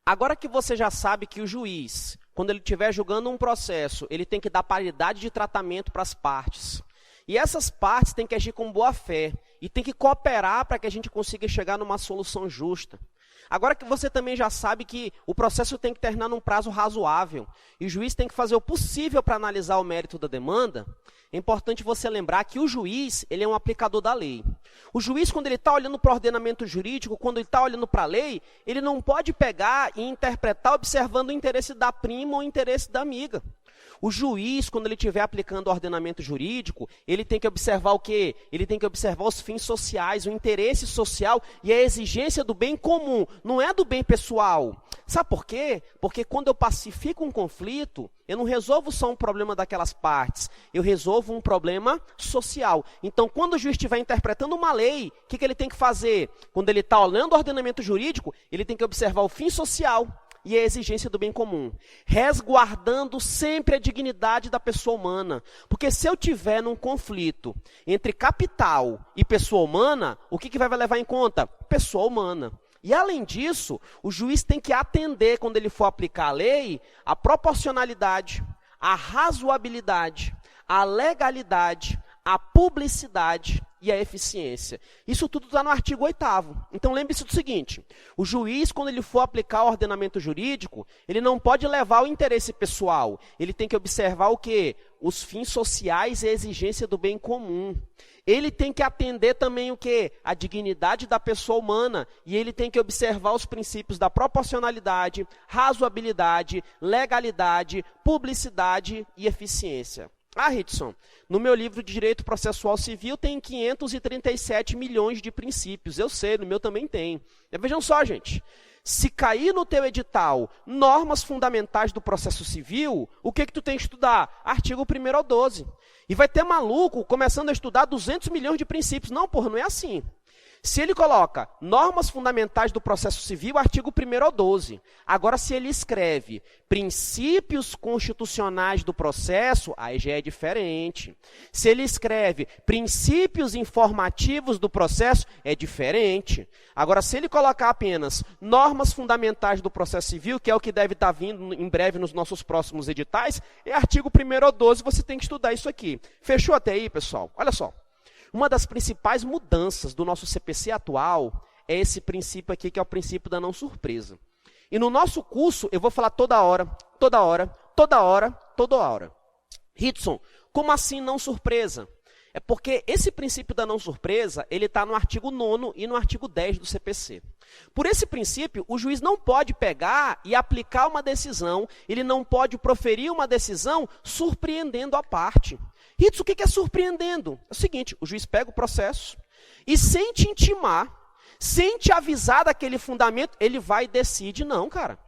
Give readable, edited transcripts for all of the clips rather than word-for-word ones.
Agora que você já sabe que o juiz, quando ele estiver julgando um processo, ele tem que dar paridade de tratamento para as partes. E essas partes têm que agir com boa fé e tem que cooperar para que a gente consiga chegar numa solução justa. Agora que você também já sabe que o processo tem que terminar num prazo razoável e o juiz tem que fazer o possível para analisar o mérito da demanda, é importante você lembrar que o juiz, ele é um aplicador da lei. O juiz, quando ele está olhando para o ordenamento jurídico, quando ele está olhando para a lei, ele não pode pegar e interpretar observando o interesse da prima ou o interesse da amiga. O juiz, quando ele estiver aplicando o ordenamento jurídico, ele tem que observar o quê? Ele tem que observar os fins sociais, o interesse social e a exigência do bem comum, não é do bem pessoal. Sabe por quê? Porque quando eu pacifico um conflito, eu não resolvo só um problema daquelas partes, eu resolvo um problema social. Então, quando o juiz estiver interpretando uma lei, o que ele tem que fazer? Quando ele está olhando o ordenamento jurídico, ele tem que observar o fim social e a exigência do bem comum, resguardando sempre a dignidade da pessoa humana. Porque se eu tiver num conflito entre capital e pessoa humana, o que vai levar em conta? Pessoa humana. E além disso, o juiz tem que atender, quando ele for aplicar a lei, a proporcionalidade, a razoabilidade, a legalidade, a publicidade e a eficiência. Isso tudo está no artigo 8º. Então lembre-se do seguinte, o juiz, quando ele for aplicar o ordenamento jurídico, ele não pode levar o interesse pessoal, ele tem que observar o quê? Os fins sociais e a exigência do bem comum. Ele tem que atender também o quê? A dignidade da pessoa humana, e ele tem que observar os princípios da proporcionalidade, razoabilidade, legalidade, publicidade e eficiência. Ah, Ritson, no meu livro de Direito Processual Civil tem 537 milhões de princípios. Eu sei, no meu também tem. E vejam só, gente, se cair no teu edital normas fundamentais do processo civil, o que tu tem que estudar? Artigo 1º ao 12. E vai ter maluco começando a estudar 200 milhões de princípios. Não, porra, não é assim. Se ele coloca normas fundamentais do processo civil, artigo 1º ao 12. Agora, se ele escreve princípios constitucionais do processo, aí já é diferente. Se ele escreve princípios informativos do processo, é diferente. Agora, se ele colocar apenas normas fundamentais do processo civil, que é o que deve estar vindo em breve nos nossos próximos editais, é artigo 1º ao 12, você tem que estudar isso aqui. Fechou até aí, pessoal? Olha só. Uma das principais mudanças do nosso CPC atual é esse princípio aqui, que é o princípio da não surpresa. E no nosso curso, eu vou falar toda hora. Ritson, como assim não surpresa? É porque esse princípio da não surpresa, ele está no artigo 9º e no artigo 10 do CPC. Por esse princípio, o juiz não pode pegar e aplicar uma decisão, ele não pode proferir uma decisão surpreendendo a parte. Ritson, o que é surpreendendo? É o seguinte, o juiz pega o processo e sem te intimar, sem te avisar daquele fundamento, ele vai e decide. Não, cara.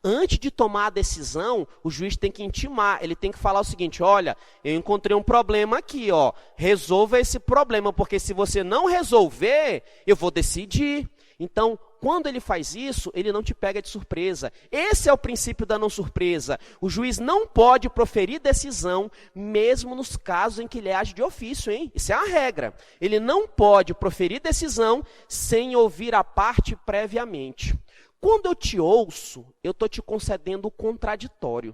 Antes de tomar a decisão, o juiz tem que intimar, ele tem que falar o seguinte, olha, eu encontrei um problema aqui, ó, resolva esse problema, porque se você não resolver, eu vou decidir. Então, quando ele faz isso, ele não te pega de surpresa. Esse é o princípio da não surpresa. O juiz não pode proferir decisão, mesmo nos casos em que ele age de ofício, hein? Isso é a regra. Ele não pode proferir decisão sem ouvir a parte previamente. Quando eu te ouço, eu estou te concedendo o contraditório.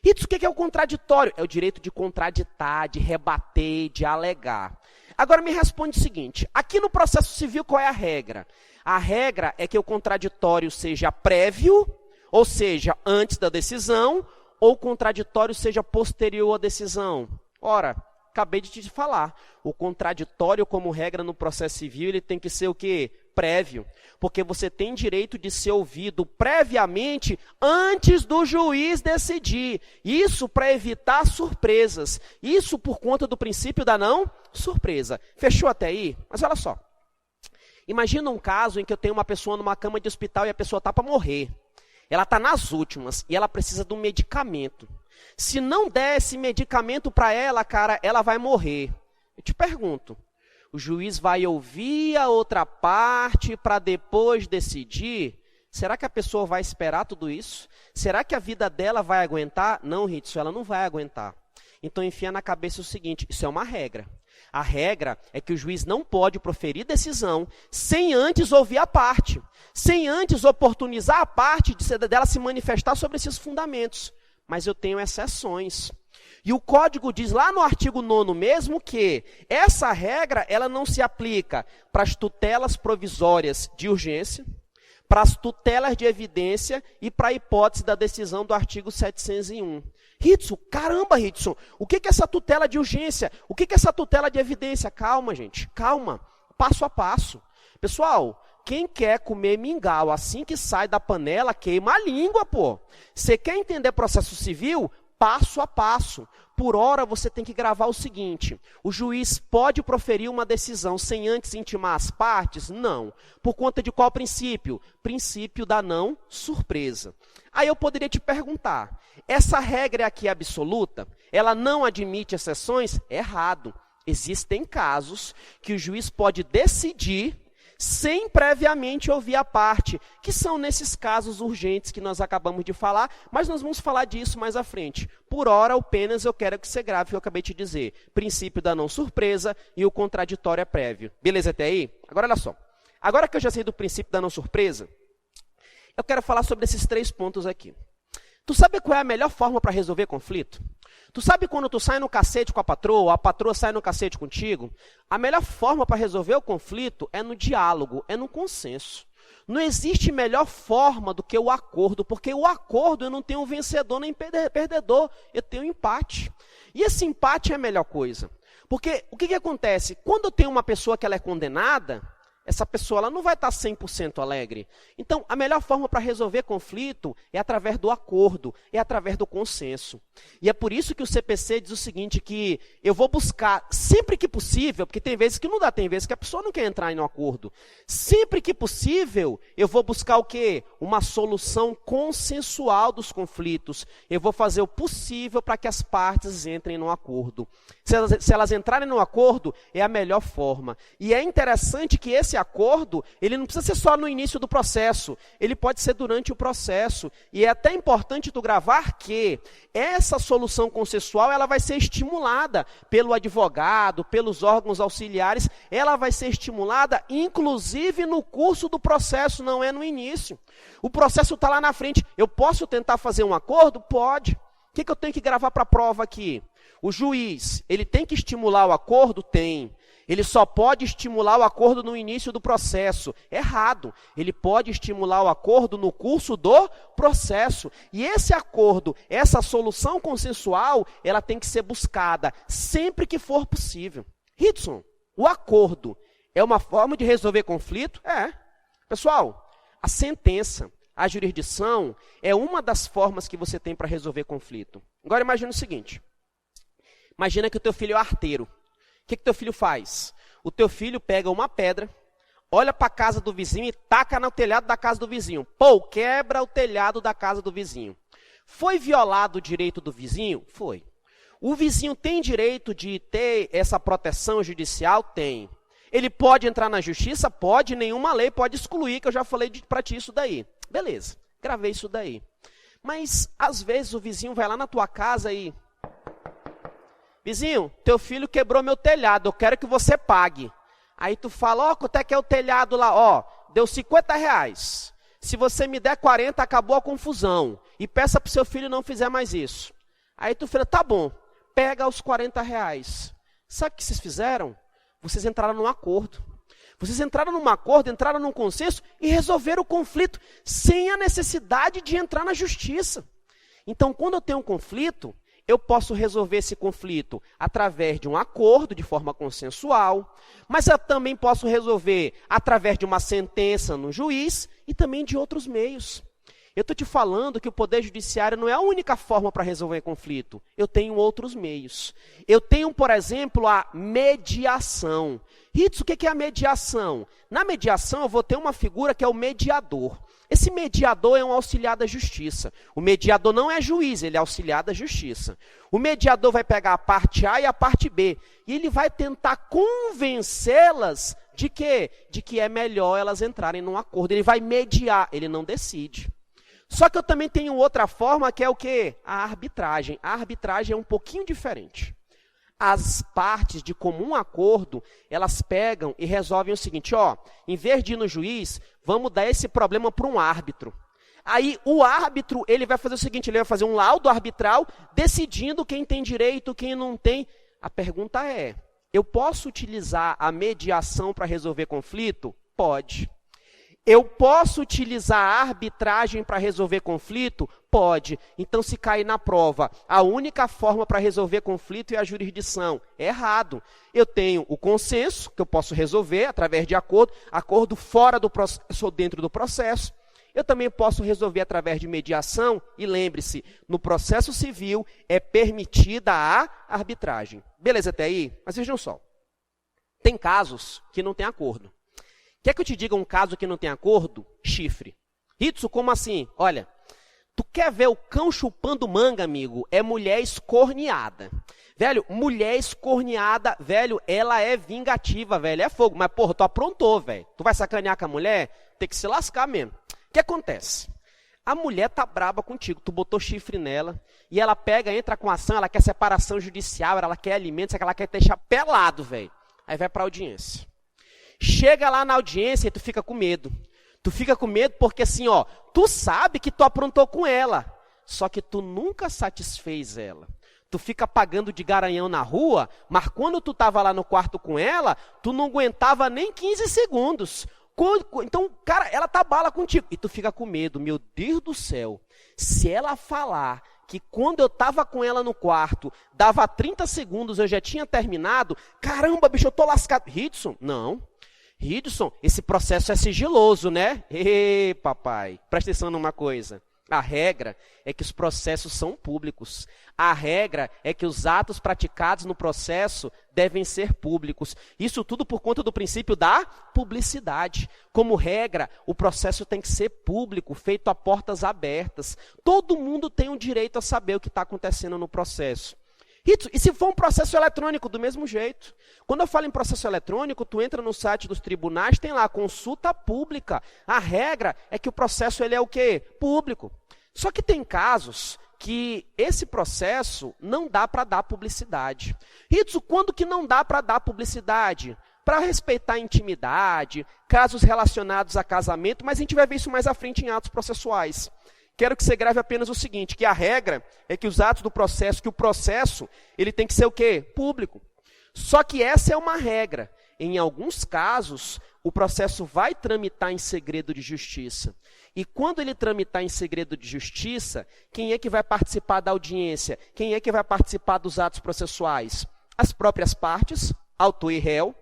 Ritson, o que é o contraditório? É o direito de contraditar, de rebater, de alegar. Agora me responde o seguinte, aqui no processo civil qual é a regra? A regra é que o contraditório seja prévio, ou seja, antes da decisão, ou o contraditório seja posterior à decisão. Ora, acabei de te falar, o contraditório como regra no processo civil, ele tem que ser o quê? Prévio, porque você tem direito de ser ouvido previamente antes do juiz decidir. Isso para evitar surpresas. Isso por conta do princípio da não surpresa. Fechou até aí? Mas olha só. Imagina um caso em que eu tenho uma pessoa numa cama de hospital e a pessoa está para morrer. Ela está nas últimas e ela precisa de um medicamento. Se não der esse medicamento para ela, cara, ela vai morrer. Eu te pergunto. O juiz vai ouvir a outra parte para depois decidir? Será que a pessoa vai esperar tudo isso? Será que a vida dela vai aguentar? Não, Ritson, ela não vai aguentar. Então, enfia na cabeça o seguinte, isso é uma regra. A regra é que o juiz não pode proferir decisão sem antes ouvir a parte, sem antes oportunizar a parte dela se manifestar sobre esses fundamentos. Mas eu tenho exceções. E o código diz lá no artigo 9º mesmo que essa regra ela não se aplica para as tutelas provisórias de urgência, para as tutelas de evidência e para a hipótese da decisão do artigo 701. Ritson, caramba, Ritson, o que é essa tutela de urgência? O que é essa tutela de evidência? Calma, gente, calma, passo a passo. Pessoal, quem quer comer mingau assim que sai da panela, queima a língua, pô. Você quer entender processo civil? Passo a passo. Por hora, você tem que gravar o seguinte: o juiz pode proferir uma decisão sem antes intimar as partes? Não. Por conta de qual princípio? Princípio da não surpresa. Aí eu poderia te perguntar, essa regra aqui é absoluta? Ela não admite exceções? Errado. Existem casos que o juiz pode decidir sem previamente ouvir a parte, que são nesses casos urgentes que nós acabamos de falar, mas nós vamos falar disso mais à frente. Por hora, apenas eu quero que você grave o que eu acabei de dizer. Princípio da não surpresa e o contraditório é prévio. Beleza até aí? Agora, olha só. Agora que eu já sei do princípio da não surpresa, eu quero falar sobre esses 3 pontos aqui. Tu sabe qual é a melhor forma para resolver conflito? Tu sabe quando tu sai no cacete com a patroa sai no cacete contigo? A melhor forma para resolver o conflito é no diálogo, é no consenso. Não existe melhor forma do que o acordo, porque o acordo eu não tenho vencedor nem perdedor, eu tenho empate. E esse empate é a melhor coisa. Porque o que acontece? Quando eu tenho uma pessoa que ela é condenada, essa pessoa ela não vai estar 100% alegre. Então, a melhor forma para resolver conflito é através do acordo, é através do consenso. E é por isso que o CPC diz o seguinte, que eu vou buscar, sempre que possível, porque tem vezes que não dá, tem vezes que a pessoa não quer entrar em um acordo. Sempre que possível, eu vou buscar o quê? Uma solução consensual dos conflitos. Eu vou fazer o possível para que as partes entrem num acordo. Se elas entrarem num acordo, é a melhor forma. E é interessante que esse acordo, ele não precisa ser só no início do processo, ele pode ser durante o processo. E é até importante tu gravar que essa solução consensual, ela vai ser estimulada pelo advogado, pelos órgãos auxiliares, ela vai ser estimulada inclusive no curso do processo, não é no início. O processo está lá na frente. Eu posso tentar fazer um acordo? Pode. O que eu tenho que gravar para a prova aqui? O juiz, ele tem que estimular o acordo? Tem. Ele só pode estimular o acordo no início do processo. Errado. Ele pode estimular o acordo no curso do processo. E esse acordo, essa solução consensual, ela tem que ser buscada sempre que for possível. Ritson, o acordo é uma forma de resolver conflito? É. Pessoal, a sentença, a jurisdição, é uma das formas que você tem para resolver conflito. Agora imagina o seguinte. Imagina que o teu filho é arteiro. O que teu filho faz? O teu filho pega uma pedra, olha para a casa do vizinho e taca no telhado da casa do vizinho. Pô, quebra o telhado da casa do vizinho. Foi violado o direito do vizinho? Foi. O vizinho tem direito de ter essa proteção judicial? Tem. Ele pode entrar na justiça? Pode. Nenhuma lei pode excluir, que eu já falei para ti isso daí. Beleza, gravei isso daí. Mas, às vezes, o vizinho vai lá na tua casa e... Vizinho, teu filho quebrou meu telhado, eu quero que você pague. Aí tu fala, quanto é que é o telhado lá? Deu R$50. Se você me der 40, acabou a confusão. E peça para o seu filho não fizer mais isso. Aí tu fala, tá bom, pega os R$40. Sabe o que vocês fizeram? Vocês entraram num acordo. Vocês entraram num acordo, entraram num consenso e resolveram o conflito sem a necessidade de entrar na justiça. Então, quando eu tenho um conflito, eu posso resolver esse conflito através de um acordo de forma consensual, mas eu também posso resolver através de uma sentença no juiz e também de outros meios. Eu estou te falando que o Poder Judiciário não é a única forma para resolver conflito. Eu tenho outros meios. Eu tenho, por exemplo, a mediação. Ritz, o que é a mediação? Na mediação eu vou ter uma figura que é o mediador. Esse mediador é um auxiliar da justiça. O mediador não é juiz, ele é auxiliar da justiça. O mediador vai pegar a parte A e a parte B. E ele vai tentar convencê-las de quê? De que é melhor elas entrarem num acordo. Ele vai mediar, ele não decide. Só que eu também tenho outra forma que é o quê? A arbitragem. A arbitragem é um pouquinho diferente. As partes de comum acordo, elas pegam e resolvem o seguinte, ó, em vez de ir no juiz, vamos dar esse problema para um árbitro. Aí o árbitro, ele vai fazer o seguinte, ele vai fazer um laudo arbitral, decidindo quem tem direito, quem não tem. A pergunta é, eu posso utilizar a mediação para resolver conflito? Pode. Eu posso utilizar a arbitragem para resolver conflito? Pode. Então, se cair na prova, a única forma para resolver conflito é a jurisdição. É errado. Eu tenho o consenso, que eu posso resolver através de acordo fora do processo ou dentro do processo. Eu também posso resolver através de mediação, e lembre-se, no processo civil é permitida a arbitragem. Beleza até aí? Mas vejam só, tem casos que não tem acordo. Quer que eu te diga um caso que não tem acordo? Chifre. Ritsu, como assim? Olha, tu quer ver o cão chupando manga, amigo? É mulher escorneada. Velho, mulher escorneada, velho, ela é vingativa, velho, é fogo. Mas, porra, tu aprontou, velho. Tu vai sacanear com a mulher? Tem que se lascar mesmo. O que acontece? A mulher tá braba contigo, tu botou chifre nela, e ela pega, entra com ação, ela quer separação judicial, ela quer alimentos, ela quer deixar pelado, velho. Aí vai pra audiência. Chega lá na audiência e tu fica com medo. Tu fica com medo porque assim, ó, tu sabe que tu aprontou com ela, só que tu nunca satisfez ela. Tu fica pagando de garanhão na rua, mas quando tu tava lá no quarto com ela, tu não aguentava nem 15 segundos. Então, cara, ela tá bala contigo. E tu fica com medo, meu Deus do céu. Se ela falar que quando eu tava com ela no quarto, dava 30 segundos, eu já tinha terminado, caramba, bicho, eu tô lascado. Ritson, não. Ritson, esse processo é sigiloso, né? Ê, papai, presta atenção numa coisa. A regra é que os processos são públicos. A regra é que os atos praticados no processo devem ser públicos. Isso tudo por conta do princípio da publicidade. Como regra, o processo tem que ser público, feito a portas abertas. Todo mundo tem o direito a saber o que está acontecendo no processo. E se for um processo eletrônico, do mesmo jeito. Quando eu falo em processo eletrônico, tu entra no site dos tribunais, tem lá consulta pública. A regra é que o processo ele é o quê? Público. Só que tem casos que esse processo não dá para dar publicidade. Ritsu, quando que não dá para dar publicidade? Para respeitar a intimidade, casos relacionados a casamento, mas a gente vai ver isso mais à frente em atos processuais. Quero que você grave apenas o seguinte, que a regra é que os atos do processo, que o processo, ele tem que ser o quê? Público. Só que essa é uma regra. Em alguns casos, o processo vai tramitar em segredo de justiça. E quando ele tramitar em segredo de justiça, quem é que vai participar da audiência? Quem é que vai participar dos atos processuais? As próprias partes, autor e réu,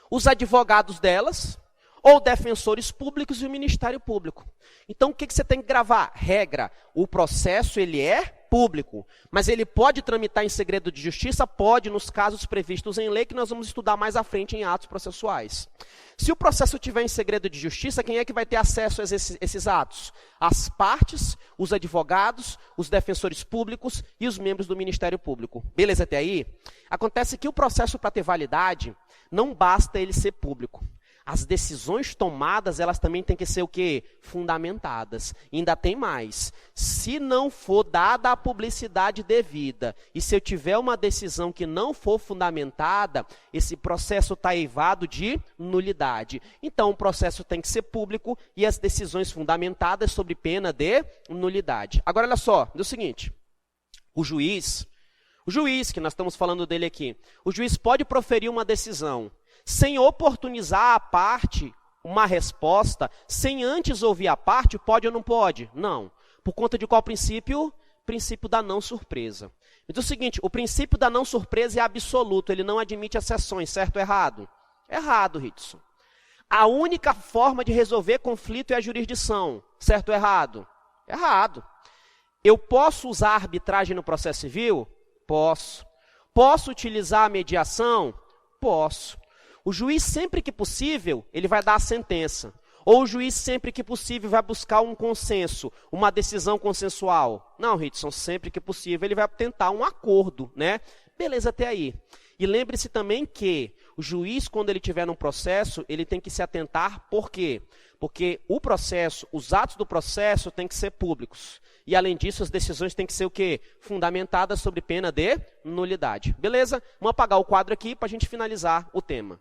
os advogados delas, ou defensores públicos e o Ministério Público. Então, o que você tem que gravar? Regra, o processo ele é público, mas ele pode tramitar em segredo de justiça? Pode, nos casos previstos em lei, que nós vamos estudar mais à frente em atos processuais. Se o processo estiver em segredo de justiça, quem é que vai ter acesso a esses atos? As partes, os advogados, os defensores públicos e os membros do Ministério Público. Beleza até aí? Acontece que o processo, para ter validade, não basta ele ser público. As decisões tomadas, elas também têm que ser o quê? Fundamentadas. E ainda tem mais. Se não for dada a publicidade devida, e se eu tiver uma decisão que não for fundamentada, esse processo está eivado de nulidade. Então, o processo tem que ser público e as decisões fundamentadas sob pena de nulidade. Agora, olha só, é o seguinte. O juiz, que nós estamos falando dele aqui, o juiz pode proferir uma decisão sem oportunizar a parte uma resposta, sem antes ouvir a parte, pode ou não pode? Não. Por conta de qual princípio? Princípio da não surpresa. Então é o seguinte, o princípio da não surpresa é absoluto, ele não admite exceções, certo ou errado? Errado, Ritson. A única forma de resolver conflito é a jurisdição, certo ou errado? Errado. Eu posso usar a arbitragem no processo civil? Posso. Posso utilizar a mediação? Posso. O juiz, sempre que possível, ele vai dar a sentença. Ou o juiz, sempre que possível, vai buscar um consenso, uma decisão consensual. Não, Ritson, sempre que possível, ele vai tentar um acordo, né? Beleza até aí. E lembre-se também que o juiz, quando ele estiver num processo, ele tem que se atentar, por quê? Porque o processo, os atos do processo têm que ser públicos. E, além disso, as decisões têm que ser o quê? Fundamentadas sobre pena de nulidade. Beleza? Vamos apagar o quadro aqui para a gente finalizar o tema.